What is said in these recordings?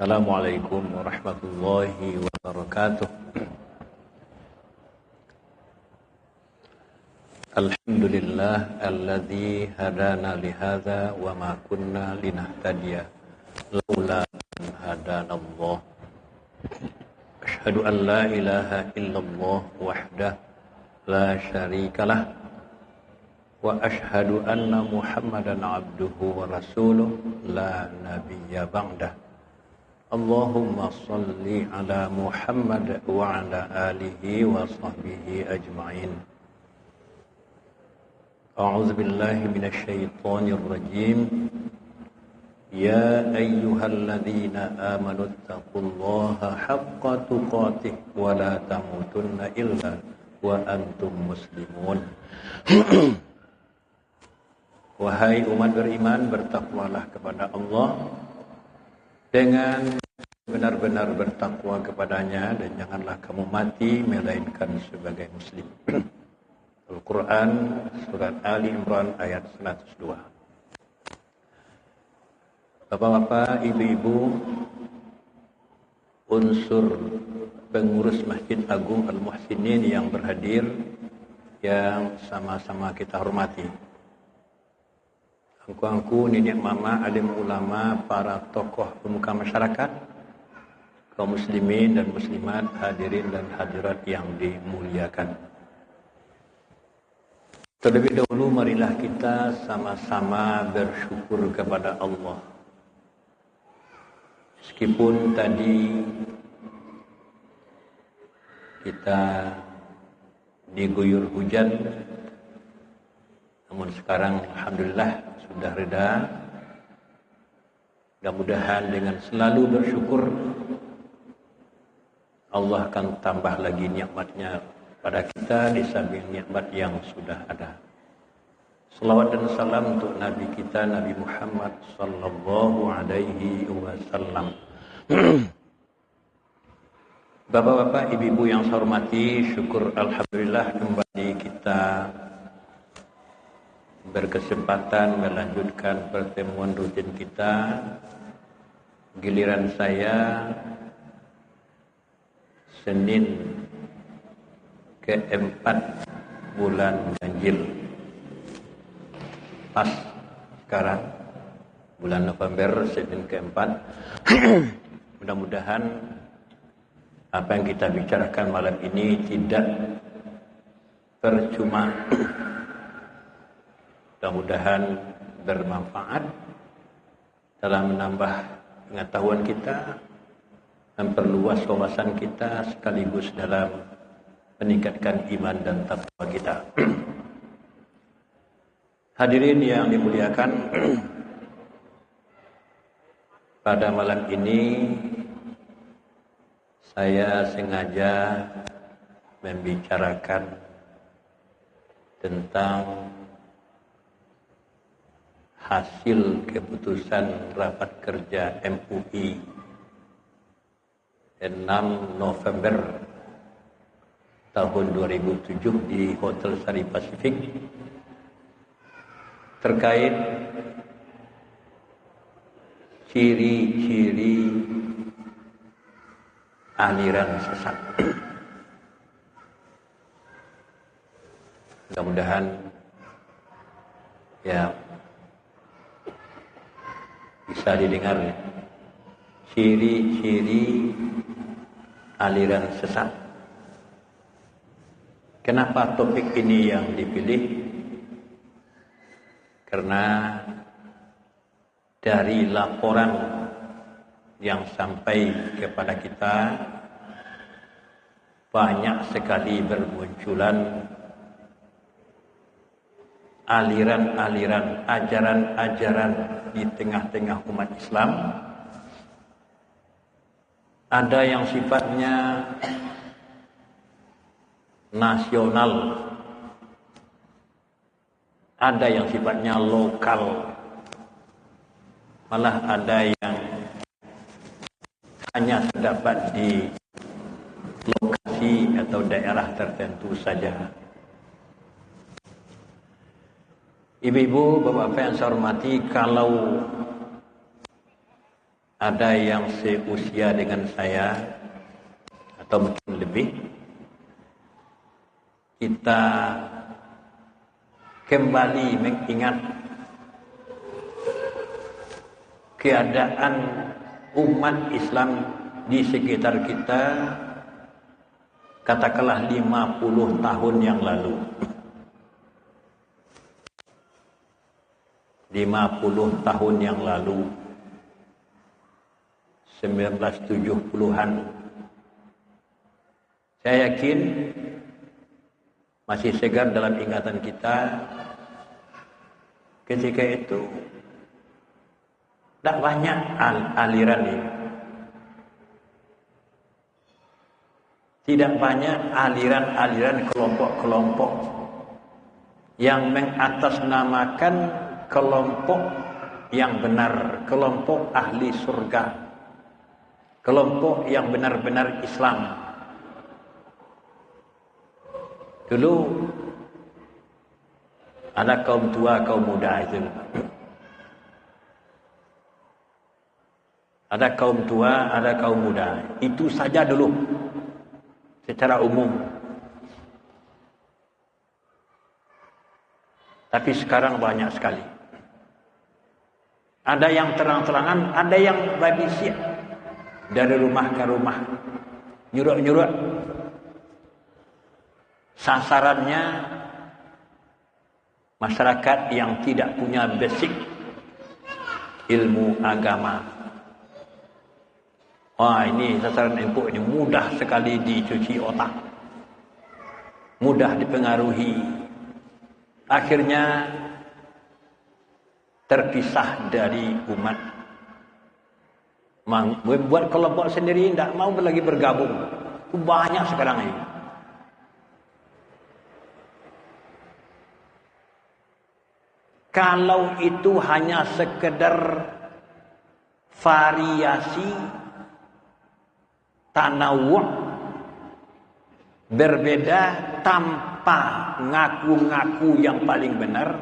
Assalamualaikum warahmatullahi wabarakatuh. Alhamdulillah alladzi hadana lihadza wa ma kunna linahtadiya laula an hadanallah. Asyhadu an la ilaha illallah wahdahu la syarikalah wa asyhadu anna Muhammadan abduhu wa rasuluh la nabiyya ba'dah. Allahumma salli ala Muhammad wa ala alihi wa sahbihi ajma'in. A'udzu billahi minasy syaithanir rajim. Ya ayyuhalladzina amanu taqullaha haqqa tuqatih wa la tamutunna illa wa antum muslimun. Wahai umat beriman, bertakwalah kepada Allah dengan benar-benar bertakwa kepadanya, dan janganlah kamu mati melainkan sebagai muslim. Al-Quran surat Ali Imran ayat 102. Bapak-bapak, ibu-ibu, unsur pengurus Masjid Agung Al-Muhsinin yang berhadir, yang sama-sama kita hormati. Angku-angku, nenek mama, alim ulama, para tokoh pemuka masyarakat, kaum muslimin dan muslimat, hadirin dan hadirat yang dimuliakan. Terlebih dahulu marilah kita sama-sama bersyukur kepada Allah. Meskipun tadi kita diguyur hujan, namun sekarang alhamdulillah sudah reda. Mudah-mudahan dengan selalu bersyukur Allah akan tambah lagi nikmatnya pada kita di samping nikmat yang sudah ada. Salawat dan salam untuk Nabi kita, Nabi Muhammad sallallahu alaihi wasallam. Bapak-bapak, ibu-ibu yang saya hormati, syukur alhamdulillah kembali kita berkesempatan melanjutkan pertemuan rutin kita. Giliran saya Senin keempat bulan Ganjil, pas sekarang bulan November, Senin keempat. Mudah-mudahan apa yang kita bicarakan malam ini tidak percuma. Mudah-mudahan bermanfaat dalam menambah pengetahuan kita, memperluas wawasan kita, sekaligus dalam meningkatkan iman dan takwa kita. Hadirin yang dimuliakan, pada malam ini saya sengaja membicarakan tentang hasil keputusan rapat kerja MUI 6 November tahun 2007 di Hotel Sari Pasifik terkait ciri-ciri aliran sesat. Mudah-mudahan ya bisa didengar ya. Ciri-ciri aliran sesat. Kenapa topik ini yang dipilih? Karena dari laporan yang sampai kepada kita, banyak sekali bermunculan aliran-aliran, ajaran-ajaran di tengah-tengah umat Islam. Ada yang sifatnya nasional, ada yang sifatnya lokal, malah ada yang hanya terdapat di lokasi atau daerah tertentu saja. Ibu-ibu, bapak-bapak yang saya hormati, kalau ada yang seusia dengan saya atau mungkin lebih, kita kembali mengingat keadaan umat Islam di sekitar kita, katakanlah 50 tahun yang lalu. 50 tahun yang lalu, 1970-an. Saya yakin masih segar dalam ingatan kita. Ketika itu tidak banyak aliran ini. Tidak banyak aliran-aliran kelompok-kelompok yang mengatasnamakan kelompok yang benar, kelompok ahli surga, kelompok yang benar-benar Islam. Dulu ada kaum tua, kaum muda itu. Ada kaum tua, ada kaum muda. Itu saja dulu secara umum. Tapi sekarang banyak sekali. Ada yang terang-terangan, ada yang berbisik dari rumah ke rumah, nyuruh-nyuruh. Sasarannya masyarakat yang tidak punya basic ilmu agama. Wah, ini sasaran empuk ini mudah sekali dicuci otak, mudah dipengaruhi. Akhirnya terpisah dari umat. Buat kelompok sendiri tidak mau lagi bergabung. Banyak sekarang ini. Kalau itu hanya sekedar variasi tanawwu', berbeda tanpa ngaku-ngaku yang paling benar,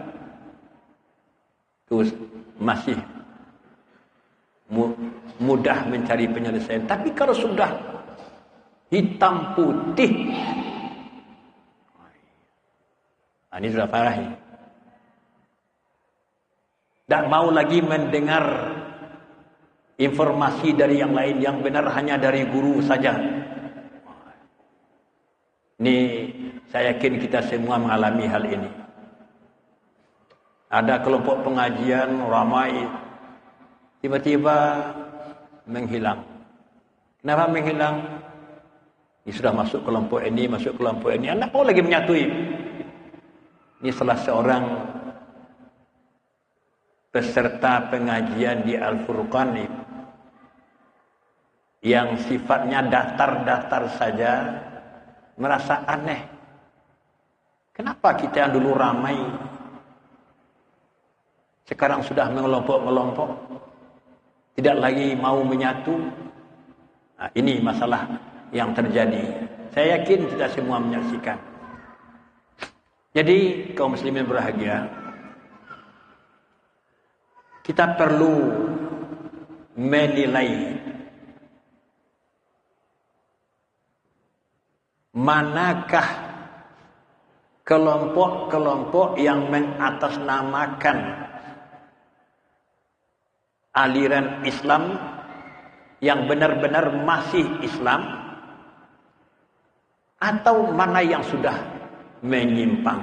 terus masih mudah mencari penyelesaian. Tapi kalau sudah hitam putih, ini sudah parah ini. Tak mau lagi mendengar informasi dari yang lain, yang benar hanya dari guru saja. Ini saya yakin kita semua mengalami hal ini. Ada kelompok pengajian ramai, tiba-tiba menghilang. Kenapa menghilang? Ini sudah masuk kelompok ini, masuk kelompok ini. Anda mau lagi menyatui. Ini salah seorang peserta pengajian di Al-Furqan yang sifatnya datar-datar saja, merasa aneh. Kenapa kita yang dulu ramai sekarang sudah mengelompok-kelompok, tidak lagi mau menyatu? Nah, ini masalah yang terjadi. Saya yakin kita semua menyaksikan. Jadi kaum muslimin berbahagia, kita perlu menilai manakah kelompok-kelompok yang mengatasnamakan aliran Islam yang benar-benar masih Islam, atau mana yang sudah menyimpang,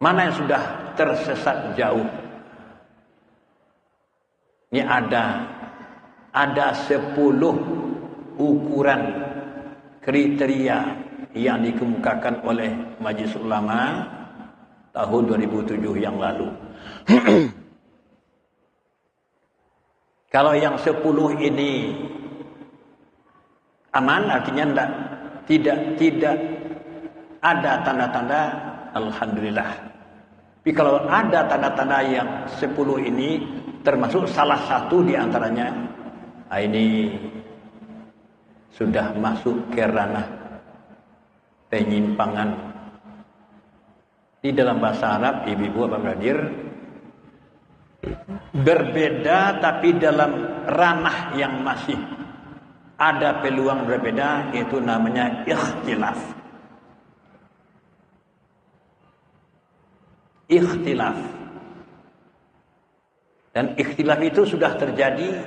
mana yang sudah tersesat jauh. Ini ada 10 ukuran kriteria yang dikemukakan oleh Majelis Ulama tahun 2007 yang lalu. Kalau yang 10 ini aman, artinya tidak ada tanda-tanda, alhamdulillah. Tapi kalau ada tanda-tanda yang 10 ini, termasuk salah satu di antaranya, ini sudah masuk ke ranah penyimpangan. Di dalam bahasa Arab, ibu-ibu, Bapak Hadir, berbeda tapi dalam ranah yang masih ada peluang berbeda, itu namanya ikhtilaf. Ikhtilaf. Dan ikhtilaf itu sudah terjadi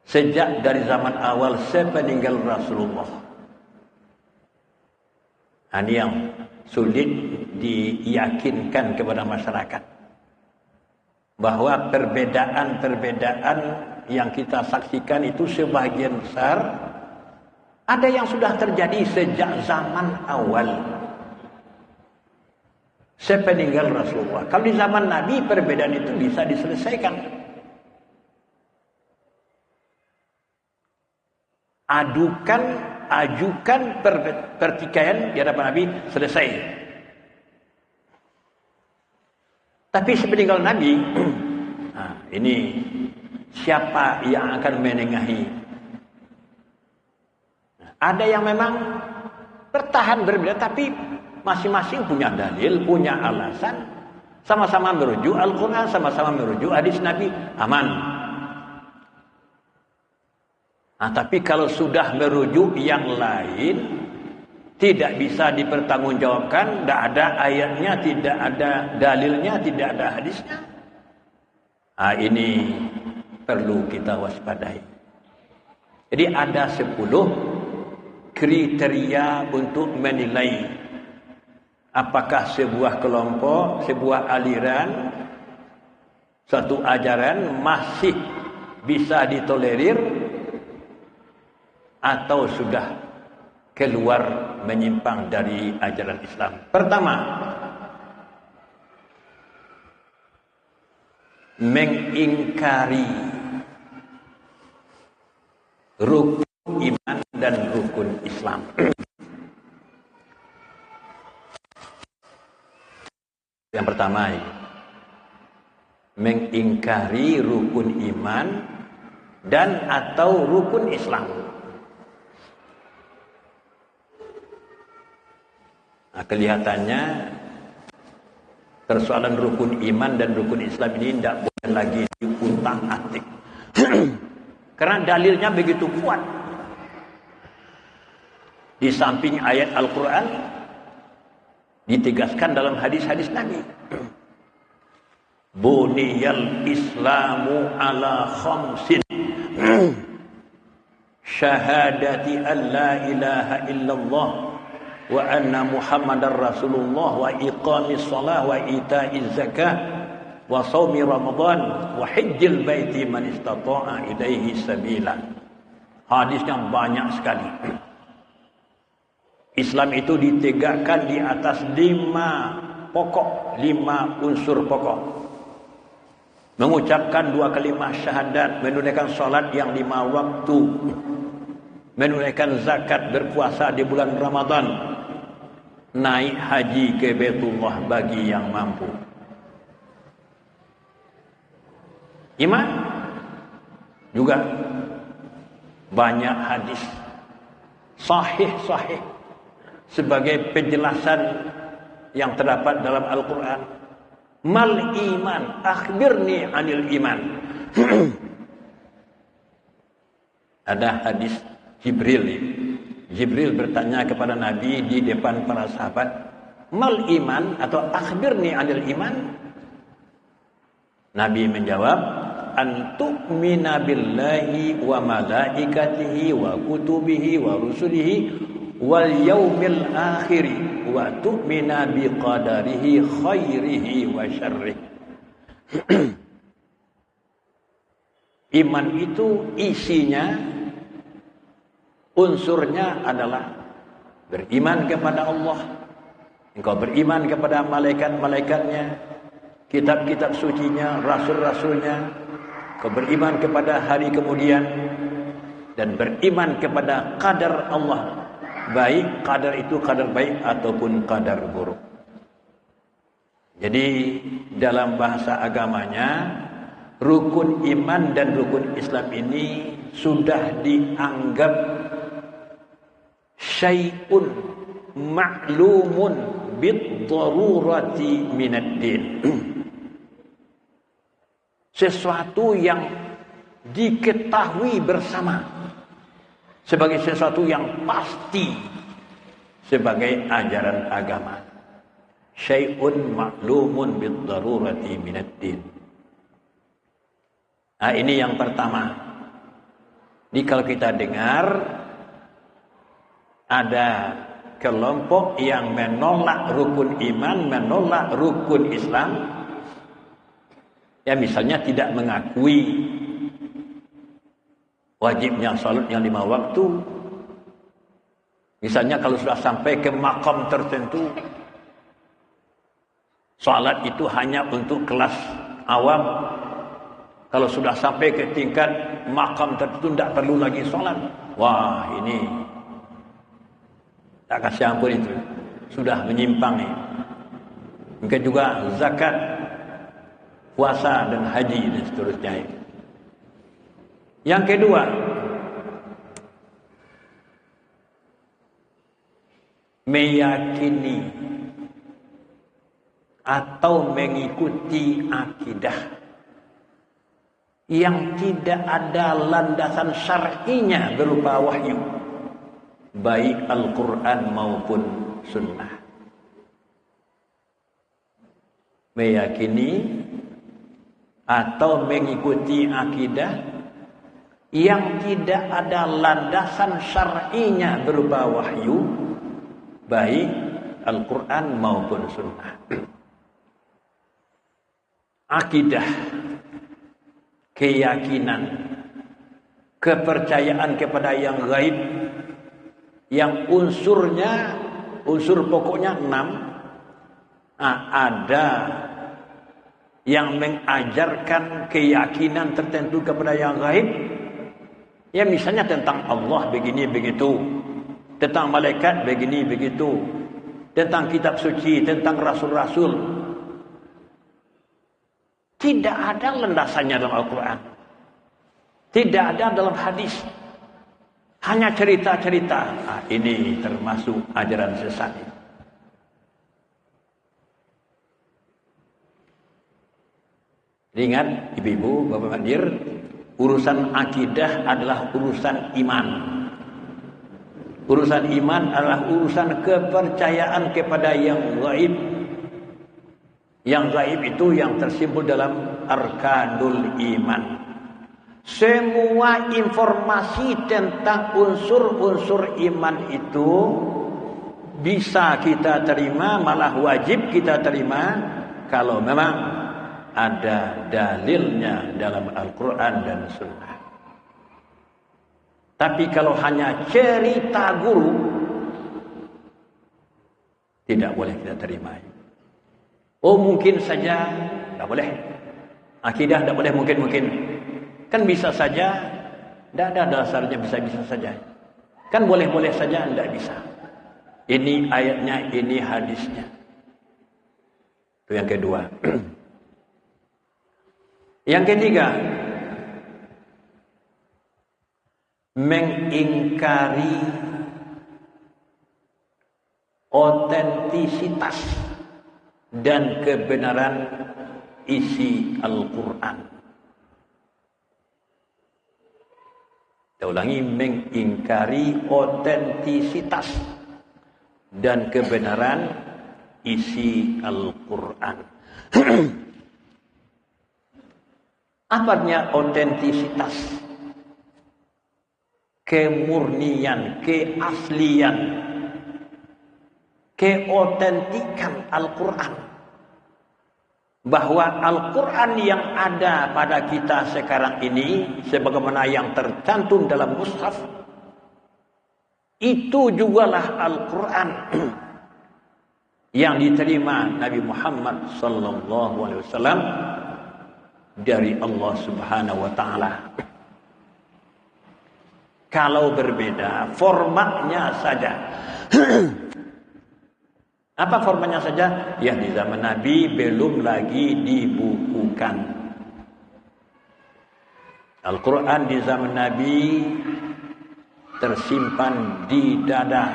sejak dari zaman awal sepeninggal Rasulullah. Ini yang sulit diyakinkan kepada masyarakat, bahwa perbedaan-perbedaan yang kita saksikan itu sebagian besar ada yang sudah terjadi sejak zaman awal sepeninggal Rasulullah. Kalau di zaman Nabi perbedaan itu bisa diselesaikan. Ajukan pertikaian di hadapan Nabi, selesai. Tapi sepeninggal Nabi, ini siapa yang akan menengahi? Ada yang memang bertahan berbeda, tapi masing-masing punya dalil, punya alasan, sama-sama merujuk Al-Quran, sama-sama merujuk hadis Nabi, aman. Tapi kalau sudah merujuk yang lain, tidak bisa dipertanggungjawabkan, tidak ada ayatnya, tidak ada dalilnya, tidak ada hadisnya. Ini perlu kita waspadai. Jadi ada 10 kriteria untuk menilai apakah sebuah kelompok, sebuah aliran, satu ajaran masih bisa ditolerir atau sudah keluar menyimpang dari ajaran Islam. Pertama, mengingkari rukun iman dan rukun Islam. Yang pertama, mengingkari rukun iman dan atau rukun Islam. Kelihatannya persoalan rukun iman dan rukun Islam ini tidak boleh lagi diutak-atik. Karena dalilnya begitu kuat. Di samping ayat Al-Quran, ditegaskan dalam hadis-hadis Nabi. Buniyal Islamu ala khamsin. Syahadati an la ilaha illallah wa anna Muhammadar Rasulullah wa iqamis shalah wa ita'iz zakah wa shaumi Ramadan wa hajjil baiti man istata'a ilaihi sabila. Hadisnya banyak sekali. Islam itu ditegakkan di atas 5 unsur pokok. Mengucapkan 2 kalimah syahadat, menunaikan salat yang 5 waktu, menunaikan zakat, berpuasa di bulan Ramadan, naik haji ke Baitullah bagi yang mampu. Iman juga banyak hadis sahih sebagai penjelasan yang terdapat dalam Al-Quran. Mal iman, akhbirni anil iman. Ada hadis Jibril bertanya kepada Nabi di depan para sahabat, mal iman atau akhbirni anil iman. Nabi menjawab, antu'mina billahi wa malaikatihi wa kutubihi wa rusulihi wal yaumil akhiri wa tu'mina biqadarihi khairihi wa syarrihi. Iman itu isinya, unsurnya adalah beriman kepada Allah. Engkau beriman kepada malaikat-malaikatnya, kitab-kitab sucinya, rasul-rasulnya. Engkau beriman kepada hari kemudian dan beriman kepada qadar Allah. Baik qadar itu qadar baik ataupun qadar buruk. Jadi dalam bahasa agamanya, rukun iman dan rukun Islam ini sudah dianggap syai'un ma'lumun bid-darurati minad din. sesuatu yang diketahui bersama sebagai sesuatu yang pasti sebagai ajaran agama. Syai'un ma'lumun bid-darurati minad din. Nah, ini yang pertama. Jadi kalau kita dengar ada kelompok yang menolak rukun iman, menolak rukun Islam, ya misalnya tidak mengakui wajibnya salat yang 5 waktu. Misalnya kalau sudah sampai ke makam tertentu, salat itu hanya untuk kelas awam. Kalau sudah sampai ke tingkat makam tertentu tidak perlu lagi salat. Wah, ini tak kasih ampun itu. Sudah menyimpang nih. Mungkin juga zakat, puasa dan haji dan seterusnya. Yang kedua, meyakini atau mengikuti akidah yang tidak ada landasan syar'inya berupa wahyu, baik Al-Quran maupun Sunnah. Meyakini atau mengikuti akidah yang tidak ada landasan syar'inya berupa wahyu, baik Al-Quran maupun Sunnah. Akidah, keyakinan, kepercayaan kepada yang gaib, yang unsurnya, unsur pokoknya 6. Ada yang mengajarkan keyakinan tertentu kepada yang gaib, ya misalnya tentang Allah begini begitu, tentang malaikat begini begitu, tentang kitab suci, tentang rasul-rasul. Tidak ada landasannya dalam Al-Quran, tidak ada dalam hadis, hanya cerita-cerita. Ini termasuk ajaran sesat. Ingat ibu-ibu, bapak hadir, urusan akidah adalah urusan iman. Urusan iman adalah urusan kepercayaan kepada yang gaib. Yang gaib itu yang tersimpul dalam arkanul iman. Semua informasi tentang unsur-unsur iman itu bisa kita terima, malah wajib kita terima kalau memang ada dalilnya dalam Al-Quran dan Sunnah. Tapi kalau hanya cerita guru, tidak boleh kita terima. Oh mungkin saja, tidak boleh. Akidah tidak boleh mungkin-mungkin. Kan bisa saja, tidak ada dasarnya, bisa-bisa saja. Kan boleh-boleh saja, tidak bisa. Ini ayatnya, ini hadisnya. Itu yang kedua. Yang ketiga, mengingkari otentisitas dan kebenaran isi Al-Quran. Saya ulangi, mengingkari otentisitas dan kebenaran isi Al-Quran. Apa artinya otentisitas? Kemurnian, keaslian, keotentikan Al-Quran. Bahwa Al-Quran yang ada pada kita sekarang ini, sebagaimana yang tercantum dalam mushaf, itu jugalah Al-Quran yang diterima Nabi Muhammad SAW dari Allah Subhanahu wa Ta'ala. Kalau berbeda formatnya saja. Apa formatnya saja? Ya di zaman Nabi belum lagi dibukukan. Al-Quran di zaman Nabi tersimpan di dada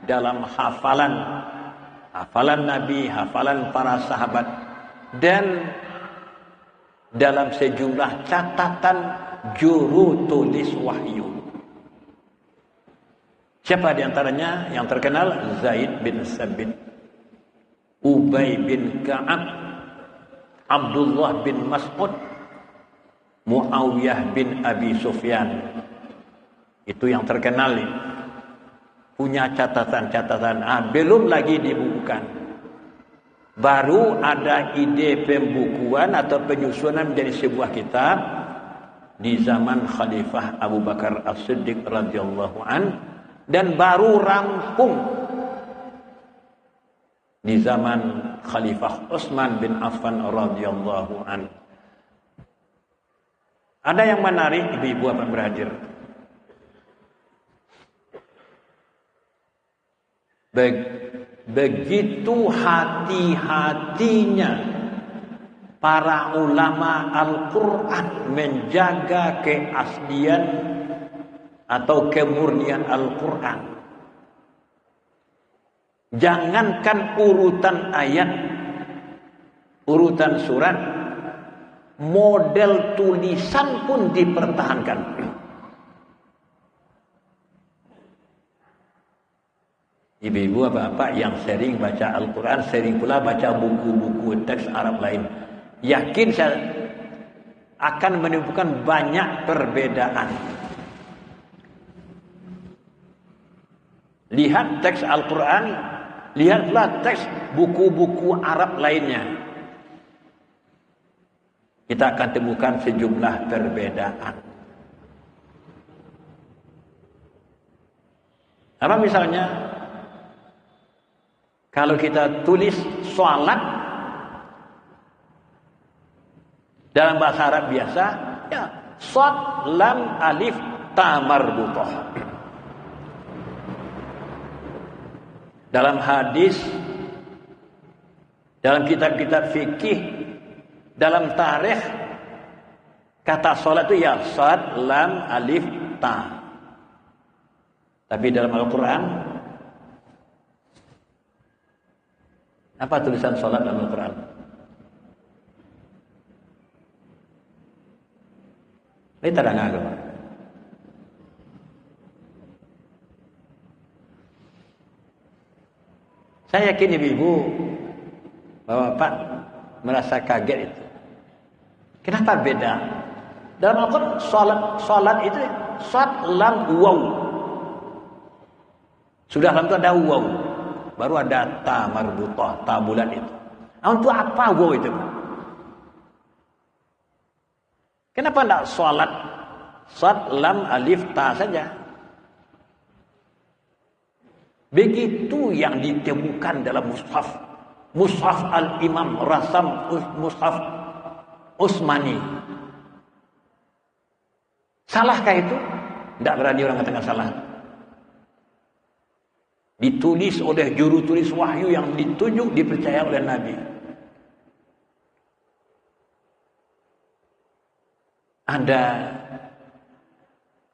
dalam hafalan Nabi, hafalan para sahabat, dan dalam sejumlah catatan juru tulis wahyu. Siapa di antaranya yang terkenal? Zaid bin Sabit, Ubay bin Ka'ab, Abdullah bin Mas'ud, Muawiyah bin Abi Sufyan. Itu yang terkenal nih. Punya catatan-catatan. Belum lagi dibukukan. Baru ada ide pembukuan atau penyusunan menjadi sebuah kitab di zaman Khalifah Abu Bakar As-Siddiq radhiyallahu an, dan baru rampung di zaman Khalifah Utsman bin Affan radhiyallahu an. Ada yang menarik, ibu-ibu apa berhadir. Begitu hati-hatinya para ulama Al-Quran menjaga keaslian atau kemurnian Al-Quran. Jangankan urutan ayat, urutan surat, model tulisan pun dipertahankan. Ibu-ibu bapak yang sering baca Al-Quran, sering pula baca buku-buku teks Arab lain, yakin saya akan menemukan banyak perbedaan. Lihat teks Al-Quran, lihatlah teks buku-buku Arab lainnya. Kita akan temukan sejumlah perbedaan. Apa misalnya? Kalau kita tulis sholat dalam bahasa Arab biasa, ya, shad, lam, alif, ta marbutah. Dalam hadis, dalam kitab-kitab fikih, dalam tarikh, kata sholat itu ya shad, lam, alif, ta. Tapi dalam Al-Quran, apa tulisan sholat dalam Al-Quran? Ini tak ada. Saya yakin ibu-ibu, bapak merasa kaget itu. Kenapa beda? Dalam Al-Quran sholat itu shad, lam, waw. Sudah lam itu ada waw. Baru ada ta marbutah, ta bulat itu. Untuk apa waw itu? Kenapa tidak sholat shad, lam, alif, ta saja? Begitu yang ditemukan dalam mushaf. Mushaf Al-Imam Rasam, mushaf Utsmani. Salahkah itu? Tidak berani orang katakan salah. Ditulis oleh juru tulis wahyu yang ditunjuk, dipercaya oleh Nabi. Ada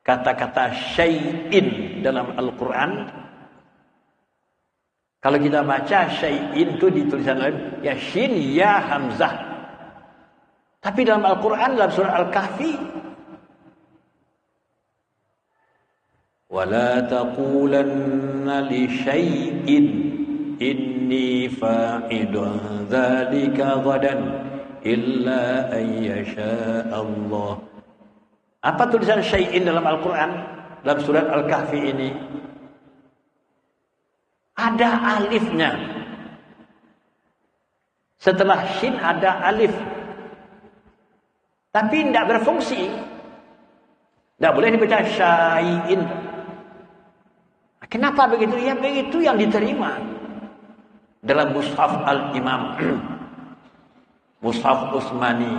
kata-kata syai'in dalam Al-Quran. Kalau kita baca syai'in itu di tulisan lain, ya shin, ya hamzah. Tapi dalam Al-Quran, dalam surah Al-Kahfi, وَلَا تَقُولَنَّ لِشَيْءٍ إِنِّي فَاعِلٌ ذَلِكَ غَدًا إِلَّا أَن يَشَاءَ اللَّهُ. Apa tulisan syai'in dalam Al-Quran? Dalam surat Al-Kahfi ini ada alifnya. Setelah shin ada alif. Tapi tidak berfungsi. Tidak boleh dibaca syai'in. Kenapa begitu? Ya begitu yang diterima dalam mushaf Al-Imam, mushaf Utsmani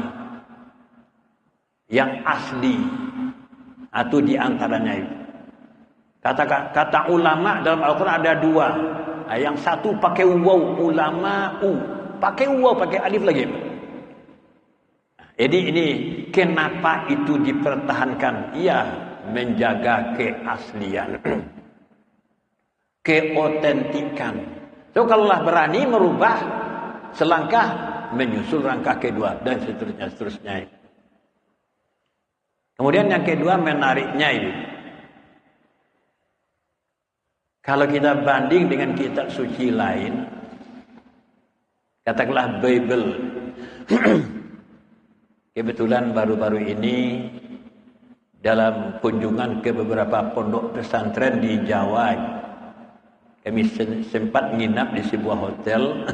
yang asli. Atau di antaranya itu. Kata ulama dalam Al-Quran ada dua. Yang satu pakai waw, ulama'u. Pakai waw, pakai alif lagi. Jadi ini kenapa itu dipertahankan? Iya, menjaga keaslian. Keotentikan. So kalaulah berani merubah selangkah, menyusul rangkah kedua dan seterusnya. Kemudian yang kedua menariknya ini, kalau kita banding dengan kitab suci lain, katakanlah Bible. Kebetulan baru-baru ini dalam kunjungan ke beberapa pondok pesantren di Jawa, kami sempat menginap di sebuah hotel.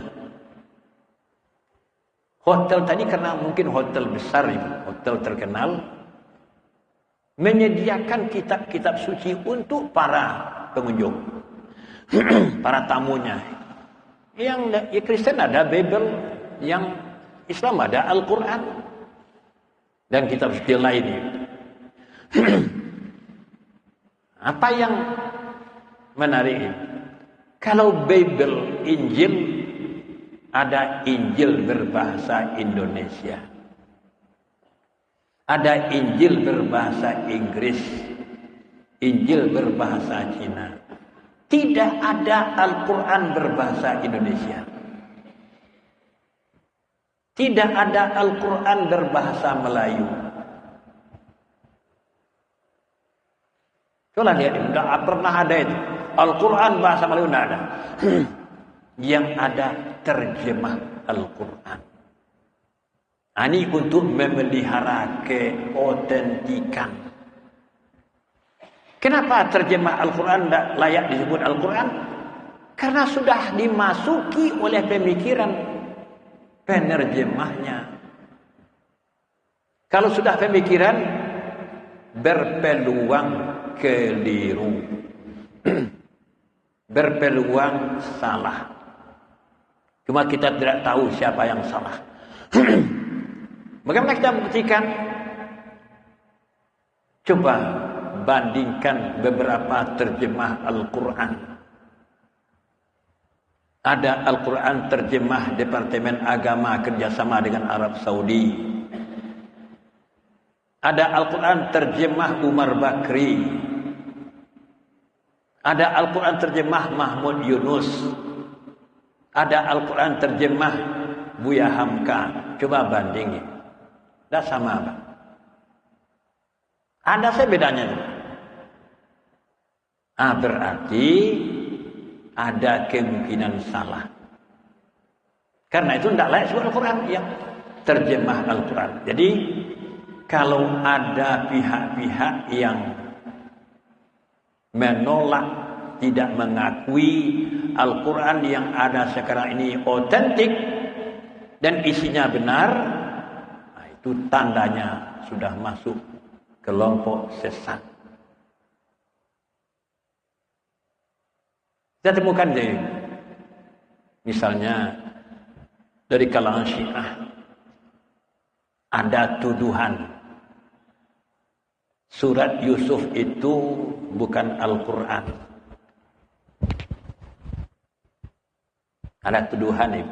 Hotel tadi karena mungkin hotel besar, hotel terkenal, menyediakan kitab-kitab suci untuk para pengunjung, para tamunya. Yang Kristen ada Bible, yang Islam ada Al-Quran dan kitab suci lain. Apa yang menarik? Kalau Bible, Injil, ada Injil berbahasa Indonesia, ada Injil berbahasa Inggris, Injil berbahasa Cina. Tidak ada Al-Quran berbahasa Indonesia. Tidak ada Al-Quran berbahasa Melayu. Coba lihat, tidak pernah ada itu. Al-Quran bahasa Melayu tidak ada. Yang ada terjemah Al-Quran. Ini untuk memelihara keotentikan. Kenapa terjemah Al-Quran tidak layak disebut Al-Quran? Karena sudah dimasuki oleh pemikiran penerjemahnya. Kalau sudah pemikiran, berpeluang keliru. Berpeluang salah. Cuma kita tidak tahu siapa yang salah. Bagaimana kita buktikan? Coba bandingkan beberapa terjemah Al-Quran. Ada Al-Quran terjemah Departemen Agama kerjasama dengan Arab Saudi. Ada Al-Quran terjemah Umar Bakri. Ada Al-Quran terjemah Mahmud Yunus. Ada Al-Quran terjemah Buya Hamka. Coba bandingin. Tidak sama, Pak. Ada saya bedanya. Berarti ada kemungkinan salah. Karena itu tidak layak disebut Al-Quran yang terjemah Al-Quran. Jadi kalau ada pihak-pihak yang menolak, tidak mengakui Al-Quran yang ada sekarang ini otentik dan isinya benar, itu tandanya sudah masuk kelompok sesat. Kita temukan misalnya dari kalangan Syiah ada tuduhan surat Yusuf itu bukan Al-Quran. Ada tuduhan ini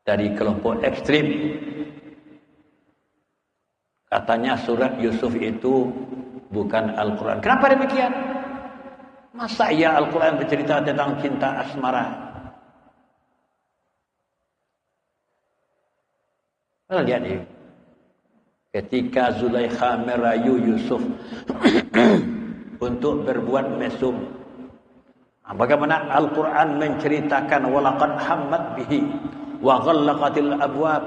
dari kelompok ekstrim. Katanya surat Yusuf itu bukan Al-Quran. Kenapa demikian? Masa ya Al-Quran bercerita tentang cinta asmara? Lihat ini. Ketika Zulaikha merayu Yusuf untuk berbuat mesum. Bagaimana Al-Quran menceritakan walaqad hammat bihi wa ghallaqatil abwab.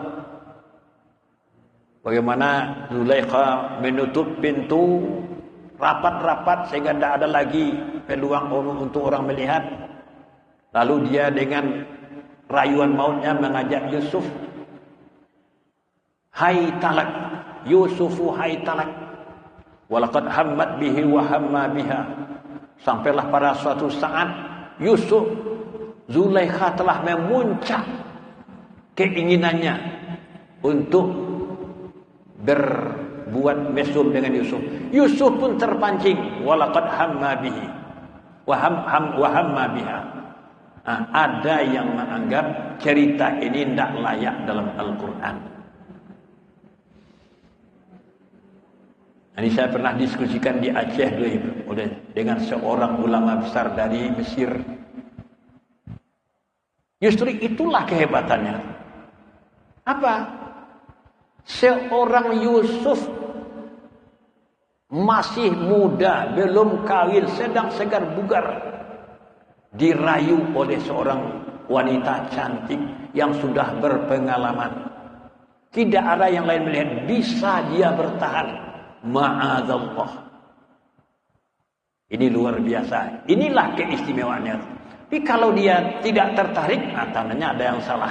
Bagaimana Zulaikha menutup pintu rapat-rapat sehingga tidak ada lagi peluang untuk orang melihat. Lalu dia dengan rayuan mautnya mengajak Yusuf, hai talak Yusufu, hai talak, walaqad hammat bihi wa hamma biha. Sampailah pada suatu saat Yusuf, Zulaikha telah memuncak keinginannya untuk berbuat mesum dengan Yusuf. Yusuf pun terpancing, walaqad hamma bihi wa hamma biha. Ada yang menganggap cerita ini tidak layak dalam Al-Quran. Ini saya pernah diskusikan di Aceh dulu dengan seorang ulama besar dari Mesir. Justru itulah kehebatannya. Apa? Seorang Yusuf masih muda, belum kawin, sedang segar bugar, dirayu oleh seorang wanita cantik yang sudah berpengalaman. Tidak ada yang lain melihat, bisa dia bertahan. Ma'adzallah. Ini luar biasa. Inilah keistimewaannya. Tapi kalau dia tidak tertarik, tandanya ada yang salah.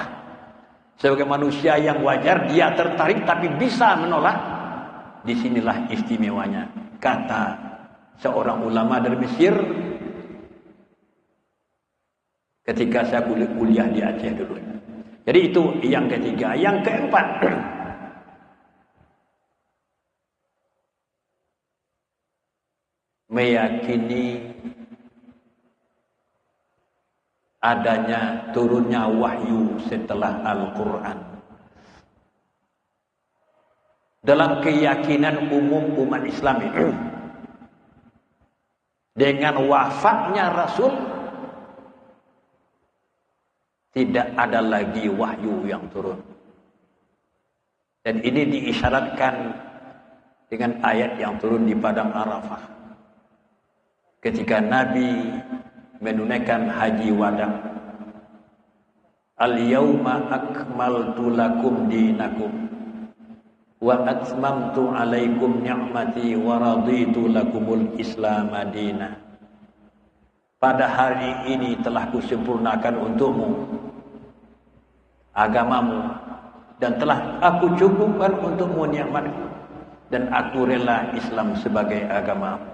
Sebagai manusia yang wajar, dia tertarik tapi bisa menolak. Disinilah istimewanya. Kata seorang ulama dari Mesir, ketika saya kuliah di Aceh dulu. Jadi itu yang ketiga. Yang keempat, meyakini adanya turunnya wahyu setelah Al-Quran. Dalam keyakinan umum umat Islam itu, dengan wafatnya Rasul, tidak ada lagi wahyu yang turun. Dan ini diisyaratkan dengan ayat yang turun di padang Arafah. Ketika Nabi menunaikan haji wada. Al-yawma akmaltu lakum dinakum wa atmamtu alaikum ni'mati wa raditu lakumul Islam madina. Pada hari ini telah kusempurnakan untukmu agamamu dan telah aku cukupkan untukmu nikmatku dan aku rela Islam sebagai agamamu.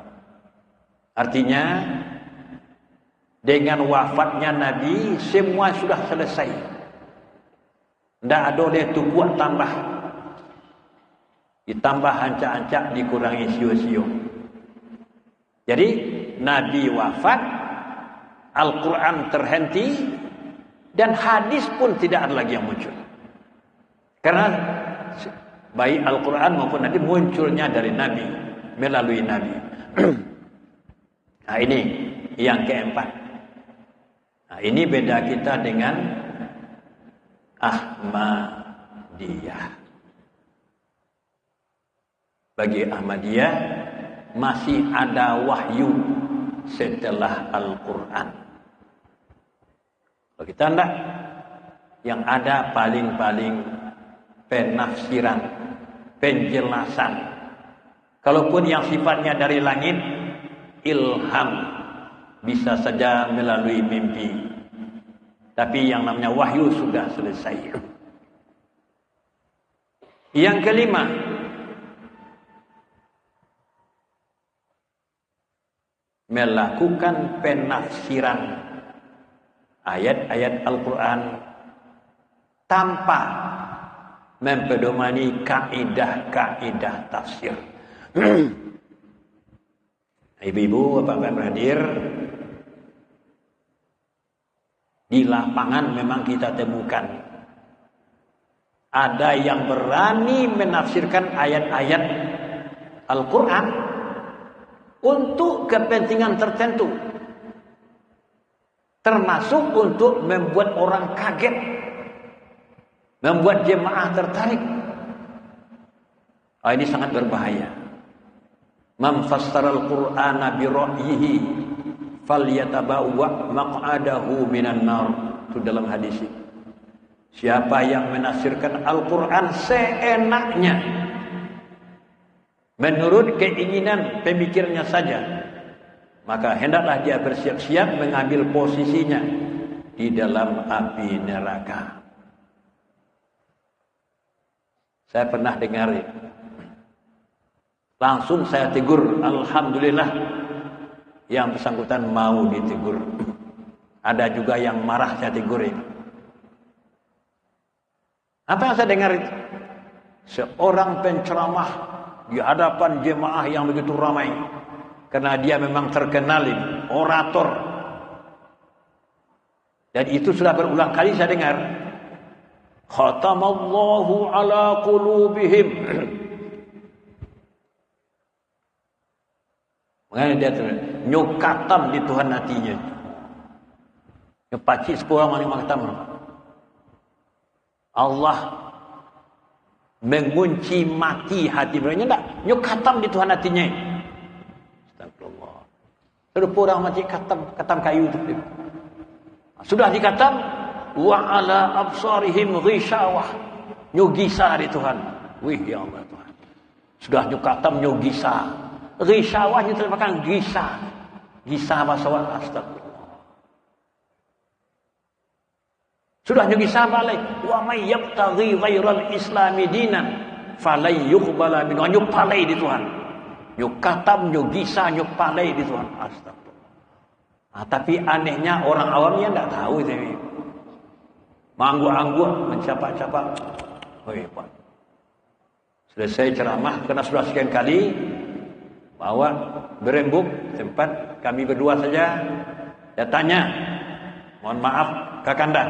Artinya dengan wafatnya Nabi semua sudah selesai. Tidak ada oleh tu buat tambah. Ditambah hancak-hancak, dikurangi sio-sio. Jadi Nabi wafat, Al-Quran terhenti, dan hadis pun tidak ada lagi yang muncul. Karena baik Al-Quran maupun hadis munculnya dari Nabi, melalui Nabi. Nah ini yang keempat. Nah ini beda kita dengan Ahmadiyah. Bagi Ahmadiyah masih ada wahyu setelah Al-Quran. Kalau kita enggak, yang ada paling-paling penafsiran, penjelasan. Kalaupun yang sifatnya dari langit, ilham, bisa saja melalui mimpi. Tapi yang namanya wahyu sudah selesai. Yang kelima, melakukan penafsiran ayat-ayat Al-Quran tanpa mempedomani kaidah-kaidah tafsir. Ibu-ibu, bapak-bapak berhadir, di lapangan memang kita temukan ada yang berani menafsirkan ayat-ayat Al-Quran untuk kepentingan tertentu, termasuk untuk membuat orang kaget, membuat jemaah tertarik. Ini sangat berbahaya. Man fassara al-Qur'ana bi ra'yihi falyatabawwa maq'adahu minan nar. Itu dalam hadis. Siapa yang menafsirkan Al-Qur'an seenaknya, menurut keinginan pemikirannya saja, maka hendaklah dia bersiap-siap mengambil posisinya di dalam api neraka. Saya pernah dengar, langsung saya tegur. Alhamdulillah yang bersangkutan mau ditegur. Ada juga yang marah saya tegur. Apa yang saya dengar itu? Seorang penceramah di hadapan jemaah yang begitu ramai, karena dia memang terkenal orator, dan itu sudah berulang kali saya dengar. Khatamallahu ala qulubihim. Mengenai dia nyukatam di Tuhan hatinya. Ngepaci 10 orang maning maktam. Allah mengunci mati hati mereka. Tak, nyo khatam di Tuhan hatinya. Astagfirullah. Sudah orang mati khatam kayu tu. Sudah dikhatam, wa ala absarihim ghishawah. Nyo gisa di Tuhan. Wih ya Allah Tuhan. Sudah nyo khatam nyo gisa. Ghishawah nyo terjemahkan gisa. Gisa bahasa astagfirullah. Sudah nyo gisa balik. Wa may yabtaghi ghairal islami dinan falay yuqbala minhu. Nyo palai di Tuhan. Nyo khatam, nyo gisa, nyo palai di Tuhan. Astagfirullah. Tapi anehnya orang awamnya tidak tahu itu. Mengangguk-angguk, mencapak-capak. Oh hebat. Selesai ceramah, karena sudah sekian kali, bawa berembuk tempat kami berdua saja. Dia tanya, mohon maaf Kakanda,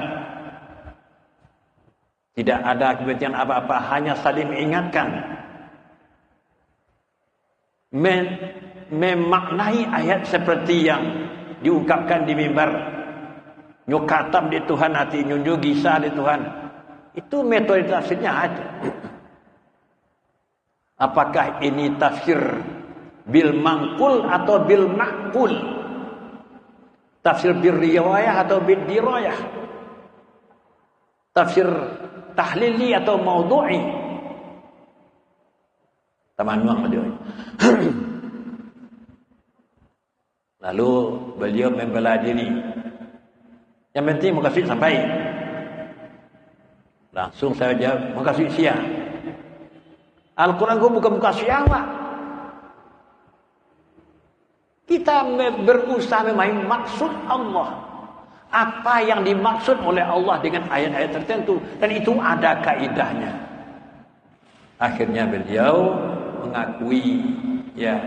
tidak ada kepentingan apa-apa, hanya saling mengingatkan, memaknai ayat seperti yang diungkapkan di mimbar, nyukatam di Tuhan hati, nyunjuk gisa di Tuhan. Itu metode tafsirnya ada. Apakah ini tafsir bil mangkul atau bil makul? Tafsir bil riwayah atau bil dirayah? Tafsir tahlili atau maudhu'i? Tamanung dia. Lalu beliau membela diri. Yang penting makasih sampai. Langsung saya jawab, makasih sia. Al-Quran itu bukan makasih apa. Kita berusaha memahami maksud Allah. Apa yang dimaksud oleh Allah dengan ayat-ayat tertentu. Dan itu ada kaidahnya. Akhirnya beliau mengakui, ya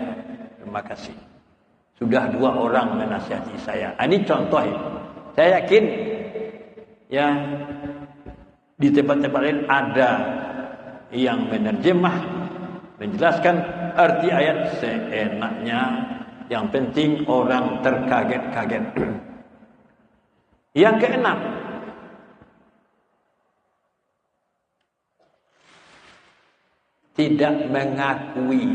terima kasih. Sudah 2 orang menasihati saya. Ini contoh ya. Saya yakin ya di tempat-tempat lain ada yang menerjemah, menjelaskan arti ayat seenaknya. Yang penting orang terkaget-kaget. Yang keenam, tidak mengakui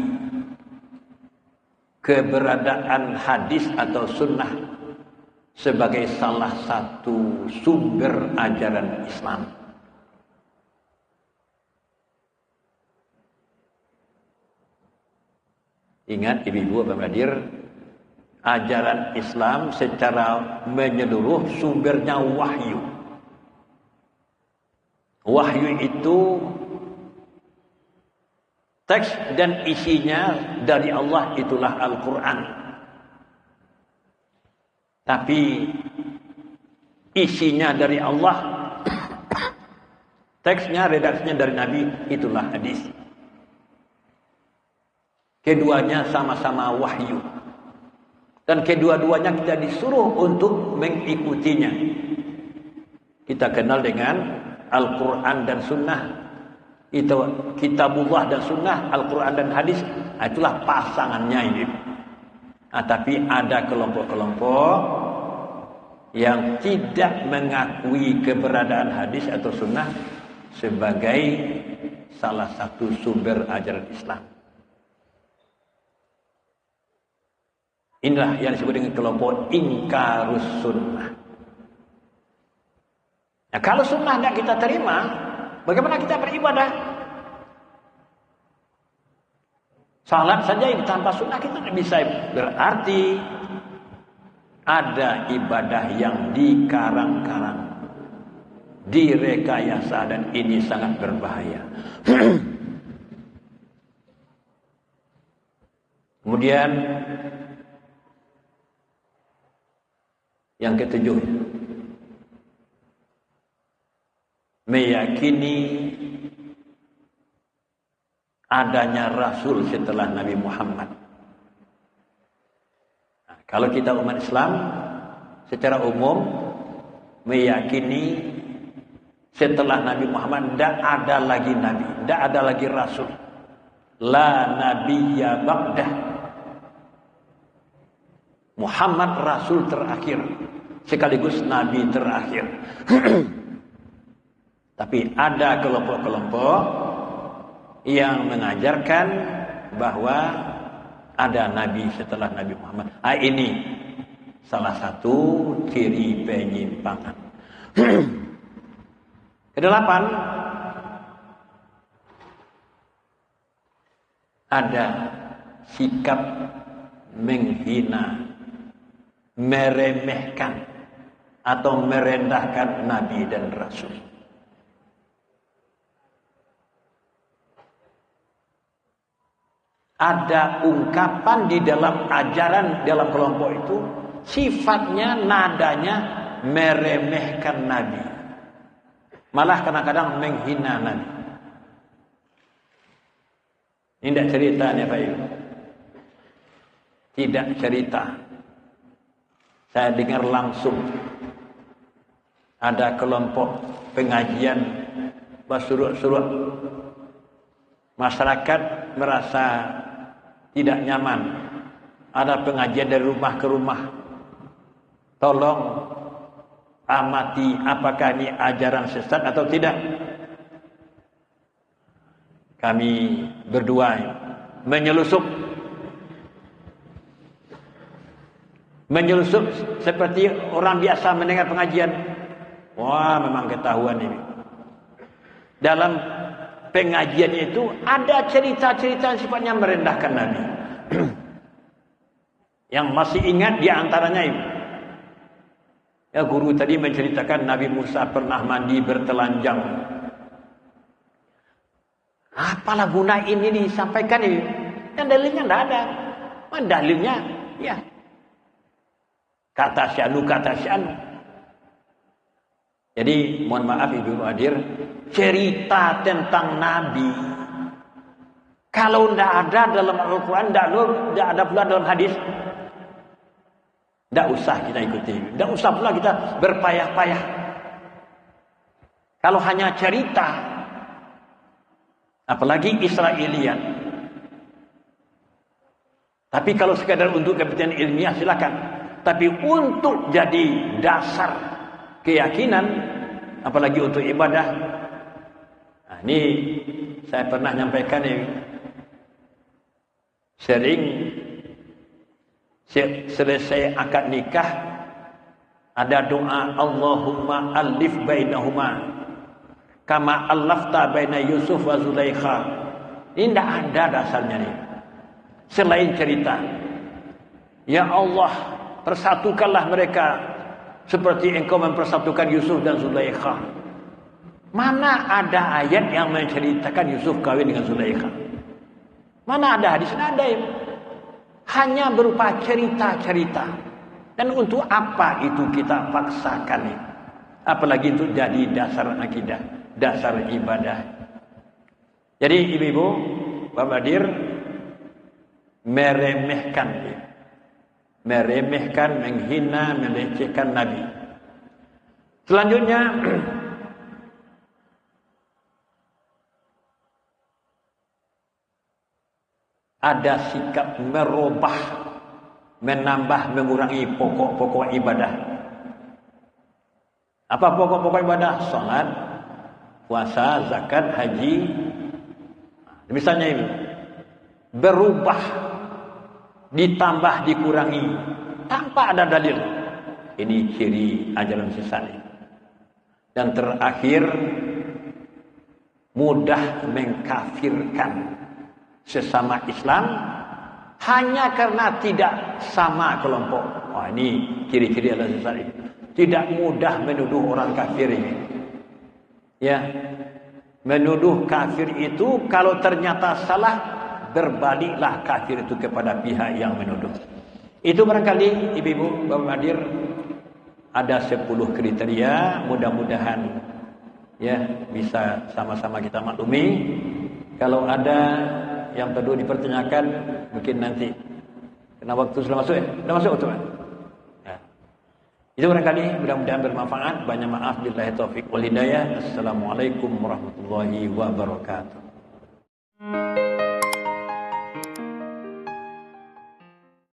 keberadaan hadis atau sunnah sebagai salah satu sumber ajaran Islam. Ingat ibu-ibu Bapak hadir, ajaran Islam secara menyeluruh sumbernya wahyu. Wahyu itu teks dan isinya dari Allah, itulah Al-Quran. Tapi isinya dari Allah, teksnya, redaksinya dari Nabi, itulah hadis. Keduanya sama-sama wahyu. Dan kedua-duanya kita disuruh untuk mengikutinya. Kita kenal dengan Al-Quran dan Sunnah. Itu Kitabullah dan Sunnah, Al-Quran dan hadis. Itulah pasangannya ini. Tapi ada kelompok-kelompok yang tidak mengakui keberadaan hadis atau Sunnah sebagai salah satu sumber ajaran Islam. Inilah yang disebut dengan kelompok ingkarus sunnah. Nah, kalau sunnah tidak kita terima, bagaimana kita beribadah? Salat saja yang tanpa sunnah kita tidak bisa. Berarti ada ibadah yang dikarang-karang, direkayasa, dan ini sangat berbahaya. Kemudian yang ketujuh, meyakini adanya Rasul setelah Nabi Muhammad. Nah, kalau kita umat Islam secara umum meyakini setelah Nabi Muhammad tidak ada lagi Nabi, tidak ada lagi Rasul. La nabiyya ba'dah. Muhammad Rasul terakhir sekaligus Nabi terakhir. Tapi ada kelompok-kelompok yang mengajarkan bahwa ada nabi setelah Nabi Muhammad. Ini salah satu ciri penyimpangan. Kedelapan, ada sikap menghina, meremehkan atau merendahkan nabi dan rasul. Ada ungkapan di dalam ajaran dalam kelompok itu sifatnya, nadanya meremehkan nabi, malah kadang-kadang menghina nabi. Ini tidak cerita nih Pak Ibu, tidak cerita. Saya dengar langsung ada kelompok pengajian bersurut-surut, masyarakat merasa tidak nyaman, ada pengajian dari rumah ke rumah. Tolong amati apakah ini ajaran sesat atau tidak. Kami berdua menyelusup seperti orang biasa mendengar pengajian. Wah, memang ketahuan ini. Dalam pengajian itu ada cerita-cerita sifatnya merendahkan Nabi. Yang masih ingat di antaranya ini. Ya, guru tadi menceritakan Nabi Musa pernah mandi bertelanjang. Apalah guna ini disampaikan ini? Yang dalilnya tidak ada. Dalilnya ya kata si anu. Jadi mohon maaf Ibu hadir, cerita tentang Nabi kalau tidak ada dalam Al-Quran, tidak ada pula dalam hadis, tidak usah kita ikuti, tidak usah pula kita berpayah-payah. Kalau hanya cerita, apalagi Israelian. Tapi kalau sekadar untuk kepentingan ilmiah silakan. Tapi untuk jadi dasar keyakinan, apalagi untuk ibadah. Nah, ini saya pernah nyampaikan ini. Sering selesai akad nikah ada doa Allahumma alif bainahuma kama allafta baina Yusuf wa Zulaikha. Ini tidak ada dasarnya nih. Selain cerita, ya Allah, persatukanlah mereka seperti engkau mempersatukan Yusuf dan Zulaikha. Mana ada ayat yang menceritakan Yusuf kawin dengan Zulaikha? Mana ada hadis? Tidak ada. Hanya berupa cerita-cerita. Dan untuk apa itu kita paksakan ini? Apalagi untuk jadi dasar akidah, dasar ibadah. Jadi ibu-ibu, Bapak Hadir, meremehkan, menghina, melecehkan Nabi. Selanjutnya ada sikap merubah, menambah, mengurangi pokok-pokok ibadah. Apa pokok-pokok ibadah? Salat, puasa, zakat, haji. Misalnya ini berubah, ditambah, dikurangi tanpa ada dalil. Ini ciri ajaran sesat. Dan terakhir, mudah mengkafirkan sesama Islam hanya karena tidak sama kelompok. Wah, ini ciri-ciri ajaran sesat. Tidak mudah menuduh orang kafir ini. Ya, menuduh kafir itu kalau ternyata salah, berbaliklah kafir itu kepada pihak yang menuduh. Itu barangkali ibu-ibu, Bapak Hadir, ada 10 kriteria. Mudah-mudahan ya bisa sama-sama kita maklumi. Kalau ada yang perlu dipertanyakan mungkin nanti. Karena waktu sudah masuk ya? Sudah masuk waktu kan? Ya. Itu barangkali mudah-mudahan bermanfaat. Banyak maaf, billahi taufiq wal hidayah. Assalamualaikum warahmatullahi wabarakatuh.